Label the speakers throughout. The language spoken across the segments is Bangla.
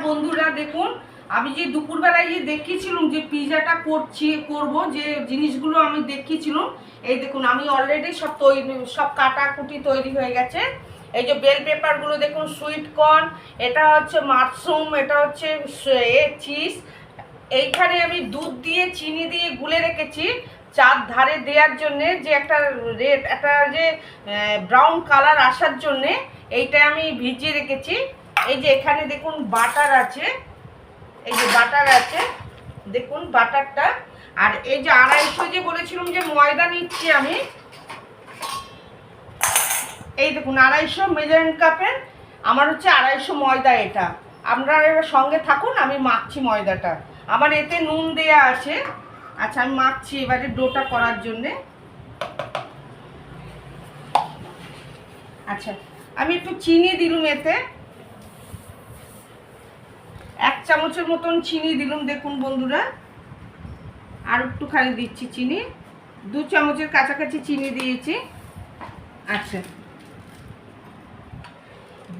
Speaker 1: বন্ধুরা দেখুন, আমি যে দুপুরবেলায় যে দেখিয়েছিলাম যে পিজাটা করব যে জিনিসগুলো আমি দেখিয়েছিলাম, এই দেখুন আমি অলরেডি সব কাটাকুটি তৈরি হয়ে গেছে। এই যে বেল পেপারগুলো দেখুন, সুইট কর্ন, এটা হচ্ছে মাশরুম, এটা হচ্ছে চিজ। এইখানে আমি দুধ দিয়ে চিনি দিয়ে গুলে রেখেছি চার ধারে দেওয়ার জন্যে, যে একটা যে ব্রাউন কালার আসার জন্যে এইটা আমি ভিজিয়ে রেখেছি। এই যে এখানে দেখুন বাটার আছে, এই যে বাটার আছে দেখুন বাটারটা। আর এই যে 250 যে বলেছিলাম যে ময়দা নিচ্ছি আমি, এই দেখুন 250 মেজারমেন্ট কাপের আমার হচ্ছে 250 ময়দা। এটা আপনারা সঙ্গে থাকুন, আমি মাখছি ময়দাটা। আমার এতে নুন দেয়া আছে। আচ্ছা আমি মাখছি এবারে ডোটা করার জন্যে। আচ্ছা আমি একটু চিনি দিলুম এতে, 1 চামচের মতন চিনি দিলুম দেখুন বন্ধুরা। আর একটুখানি দিচ্ছি চিনি, 2 চামচের কাছাকাছি চিনি দিয়েছি। আচ্ছা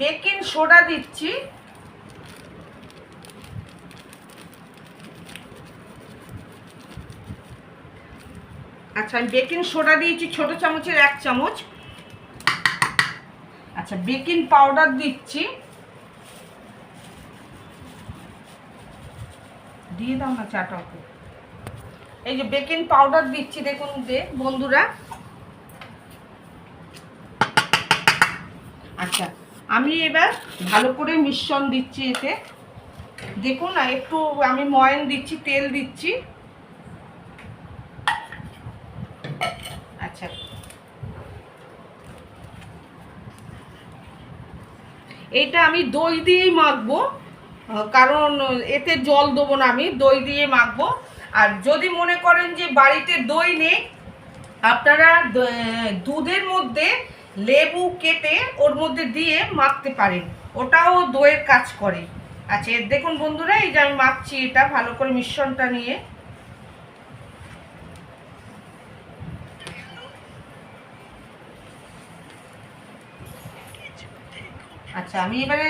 Speaker 1: বেকিং সোডা দিচ্ছি, আচ্ছা আমি বেকিং সোডা দিয়েছি ছোট চামচের 1 চামচ। আচ্ছা বেকিং পাউডার দিচ্ছি, দিয়ে দাও না চাটা ওকে। এই যে বেকিং পাউডার দিচ্ছি দেখুন বন্ধুরা। আচ্ছা আমি এবার ভালো করে মিশ্রণ দিচ্ছি এতে দেখুন। একটু আমি ময়ান দিচ্ছি, তেল দিচ্ছি। আচ্ছা এইটা আমি দই দিয়েই মাখবো, কারণ এতে জল দেবো না, আমি দই দিয়ে মাখবো। আর যদি মনে করেন যে বাড়িতে দই নেই, আপনারা দুধের মধ্যে লেবু কেটে ওর মধ্যে দিয়ে মাখতে পারেন, ওটাও দইয়ের কাজ করে। আচ্ছা দেখুন বন্ধুরা, এই যে আমি মাখছি এটা ভালো করে মিশ্রণটা নিয়ে। আচ্ছা আমি এবারে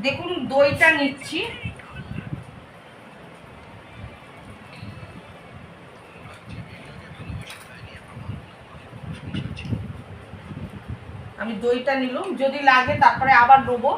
Speaker 1: দেখুন দইটা নিচ্ছি, আমি দইটা নিলাম, যদি লাগে তারপরে আবার নেবো।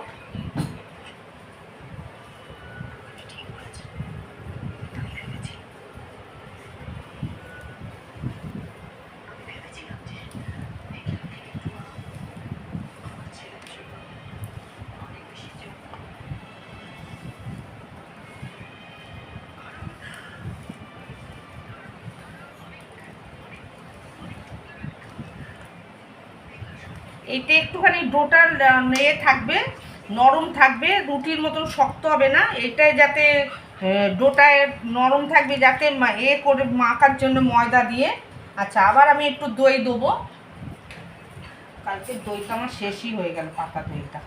Speaker 1: এইটা একটুখানি ডোটার থাকবে, নরম থাকবে, রুটির মতন শক্ত হবে না। এটাই যাতে ডোটায় নরম থাকবে, যাতে করে মাখার জন্য ময়দা দিয়ে। আচ্ছা আবার আমি একটু দই দেবো, কালকে দইটা আমার শেষই হয়ে গেল, পাতা দইটা।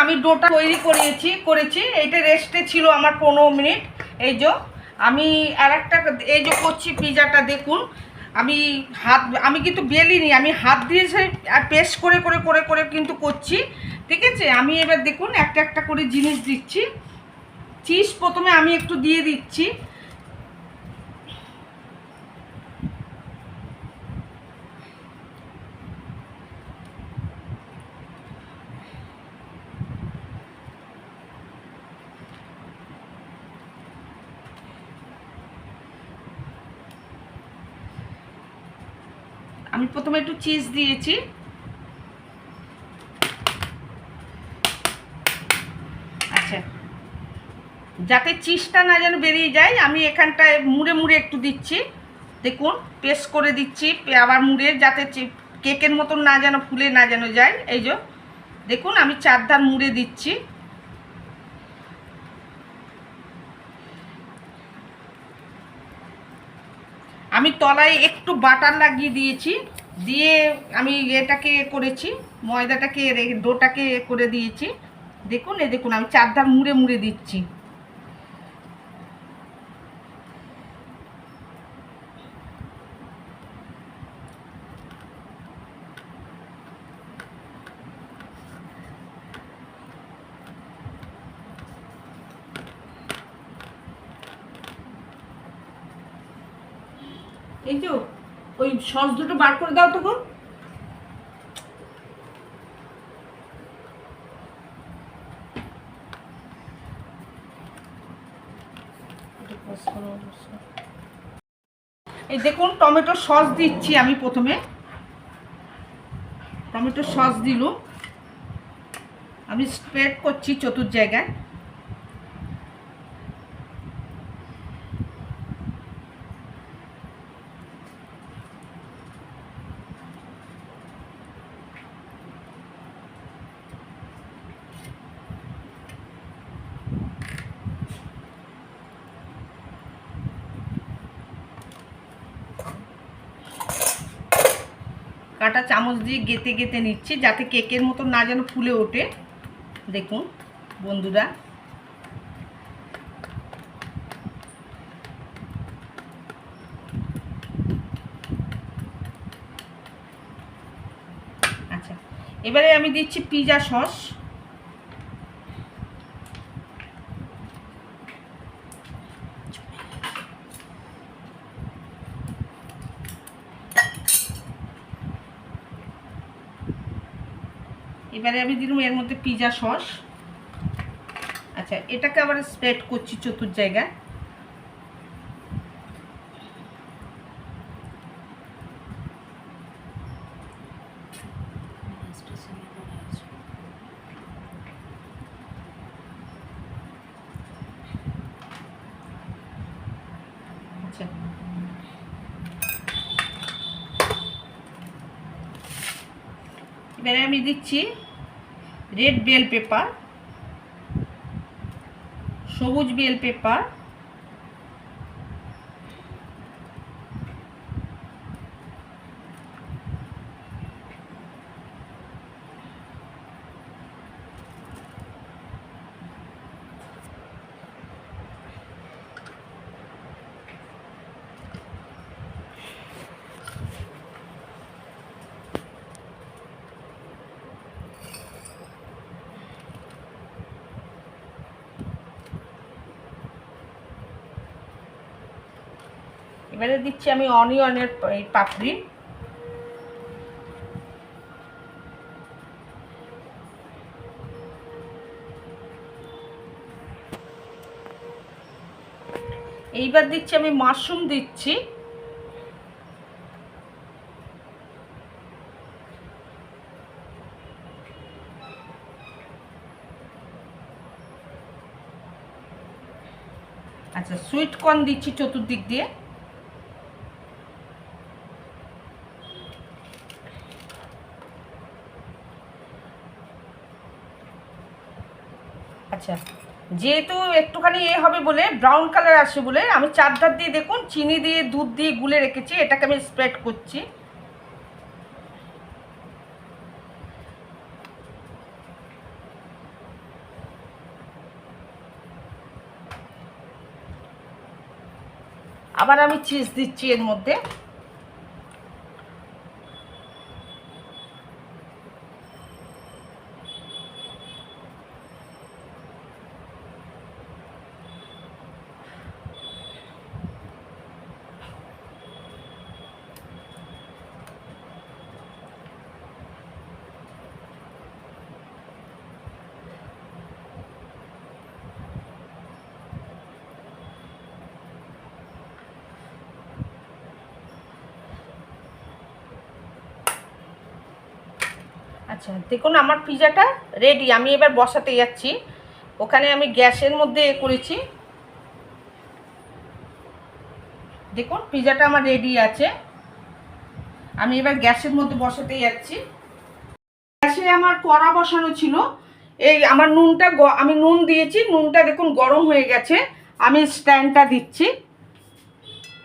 Speaker 1: আমি ডোটা তৈরি করেছি এইটা রেস্টে ছিল আমার 15 মিনিট। এই যে আমি আরেকটা এই যে করছি পিজাটা দেখুন। আমি কিন্তু বেলিনি, আমি হাত দিয়ে আর পেস্ট করে করে করে করে কিন্তু করছি, ঠিক আছে। আমি এবার দেখুন একটা একটা করে জিনিস দিচ্ছি। চিজ প্রথমে আমি একটু দিয়ে দিচ্ছি, আমি প্রথমে একটু চিজ দিয়েছি। আচ্ছা যাতে চিজটা না যেন বেরিয়ে যায়, আমি এখানটায় মুড়ে মুড়ে একটু দিচ্ছি দেখুন, পেস্ট করে দিচ্ছি আবার মুড়ে, যাতে কেকের মতন না যেন ফুলে না যেন যায়। এই যে দেখুন আমি 4 ধার মুড়ে দিচ্ছি। আমি তলায় একটু বাটার লাগিয়ে দিয়েছি, দিয়ে আমি এটাকে করেছি, ময়দাটাকে ডোটাকে করে দিয়েছি। দেখুন দেখুন আমি চারধার মুড়ে মুড়ে দিচ্ছি। এই তো ওই সস দুটো বার করে দাও তো গো। এই দেখুন টমেটো সস দিচ্ছি আমি। প্রথমে টমেটো সস দিলুম, আমি স্প্রেড করছি চতুর জায়গায়। কাটা চামচ দিয়ে গেঁথে গেঁথে নিচ্ছি, যাতে কেকের মতো না যেন ফুলে ওঠে। দেখুন বন্ধুরা, আচ্ছা এবারে আমি দিচ্ছি পিৎজা সস। এবারে আমি দিলাম এর মধ্যে পিৎজা সস। আচ্ছা এটাকে আবার স্প্রেড করছি চতুর জায়গায়। আচ্ছা এবারে আমি দিচ্ছি রেড বেল পেপার, সবুজ বেল পেপার, এবারে দিচ্ছি আমি অনিয়নের পাপড়ি। এইবার দিচ্ছি আমি মাশরুম দিচ্ছি। আচ্ছা সুইট কর্ন দিচ্ছি চতুর্দিক দিয়ে। আচ্ছা যেহেতু একটুখানি হবে বলে, ব্রাউন কালার আসে বলে, আমি চারধার দিয়ে দেখুন চিনি দিয়ে দুধ দিয়ে গুলে রেখেছি, এটাকে আমি স্প্রেড করছি। আবার আমি চিজ দিচ্ছি এর মধ্যে। আচ্ছা দেখুন আমার পিজাটা রেডি। আমি এবার বসাতে যাচ্ছি। ওখানে আমি গ্যাসের মধ্যে করেছি। দেখুন পিজাটা আমার রেডি আছে। আমি এবার গ্যাসের মধ্যে বসাতে যাচ্ছি। গ্যাসে আমার কড়া বসানো ছিল। এই আমার নুনটা আমি নুন দিয়েছি, নুনটা দেখুন গরম হয়ে গেছে। আমি স্ট্যান্ডটা দিচ্ছি।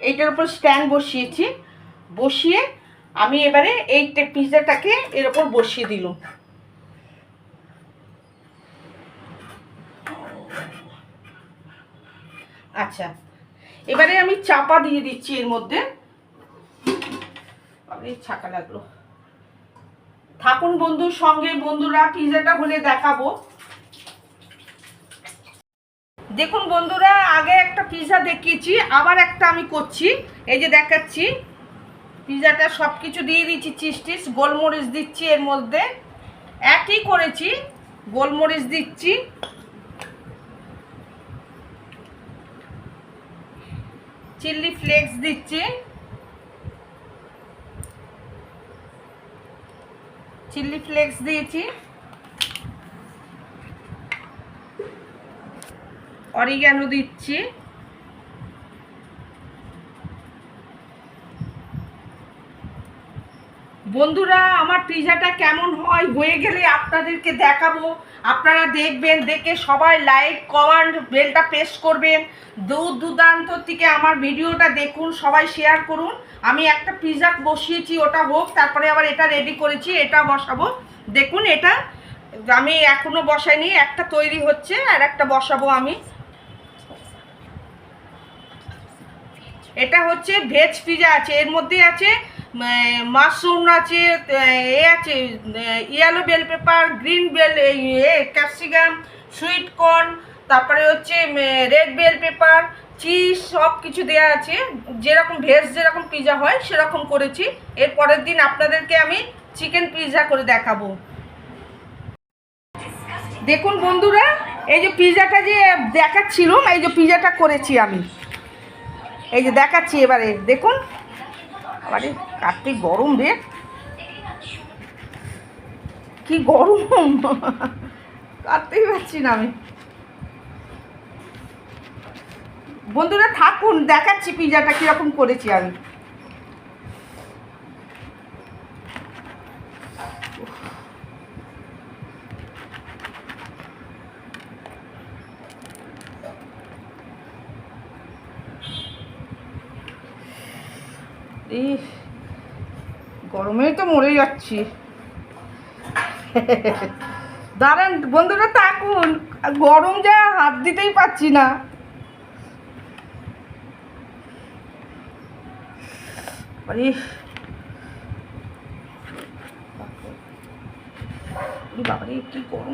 Speaker 1: এইটার উপর স্ট্যান্ড বসিয়েছি, বসিয়ে আমি এবারে এই পিৎজাটাকে এর উপর বসিয়ে দিলাম। আচ্ছা, এবারে আমি চাপা দিয়ে দিচ্ছি এর মধ্যে। ছাকা লাগলো। থাকুন বন্ধুর সঙ্গে, বন্ধুরা পিৎজাটা হলে দেখাবো। দেখুন বন্ধুরা, আগে একটা পিৎজা দেখিয়েছি, আবার একটা আমি করছি, এই যে দেখাচ্ছি। পিৎজাটা সব কিছু দিয়ে দিচ্ছি, চিজ টিজ, গোলমরিচ দিচ্ছি এর মধ্যে, একই করেছি, গোলমরিচ দিচ্ছি, চিলি ফ্লেক্স দিচ্ছি, চিলি ফ্লেক্স দিয়েছি, অরিগ্যানো দিচ্ছি, বন্ধুরা আমার পিৎজাটা কেমন হয়, হয়ে গেলে আপনাদেরকে দেখাবো, আপনারা দেখবেন, দেখে সবাই লাইক কমেন্ট বেলটা প্রেস করবেন, দূর দূরান্ত থেকে আমার ভিডিওটা দেখুন, সবাই শেয়ার করুন। আমি একটা পিৎজা বসিয়েছি, ওটা হোক, তারপরে আবার এটা রেডি করেছি, এটা বসাবো। দেখুন এটা আমি এখনো বসাইনি, একটা তৈরি হচ্ছে আর একটা বসাবো আমি। এটা হচ্ছে ভেজ পিৎজা, আছে এর মধ্যে আছে মাশরুম আছে, এ আছে yellow bell pepper, green bell capsicum, sweet corn, তারপরে হচ্ছে রেড বেল পেপার, চিজ, সব কিছু দেওয়া আছে, যেরকম ভেজ যেরকম পিৎজা হয় সেরকম করেছি। এর পরের দিন আপনাদেরকে আমি চিকেন পিৎজা করে দেখাবো। দেখুন বন্ধুরা, এই যে পিৎজাটা যে দেখাচ্ছিলাম, এই যে পিৎজাটা করেছি আমি, এই যে দেখাচ্ছি এবারে দেখুন। আরে কাটতে গরম রে, কি গরম, কাটতেই পারছি না আমি। বন্ধুরা থাকুন, দেখাচ্ছি পিৎজাটা কিরকম করেছি আমি। গরমেই তো মরে যাচ্ছি। দাঁড়ান বন্ধুরা থাকুন, গরম যা হাত দিতেই পারছি না। আরে বাবারে কি গরম।